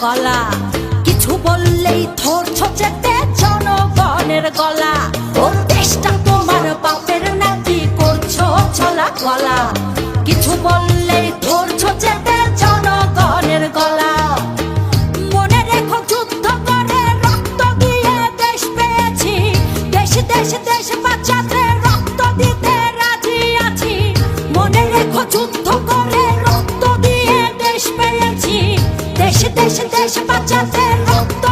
গলা, কিছু বললেই ধরছো চেপে জনগণের গলা। ওর দেশটা তোমার বাপের নাতি, করছো ছলা গলা, কিছু বললেই ধরছো চেপে জনগণের গলা। মনে রেখো যুদ্ধ করে রক্ত দিয়ে দেশ পেয়েছি, দেশ দেশ দেশ বাঁচাতে রক্ত দিতে রাজি আছি। মনে রেখো যুদ্ধ করে রক্ত দিয়ে দেশ পেয়েছি, দেশ দেশ দেশ বাঁচাতে রক্ত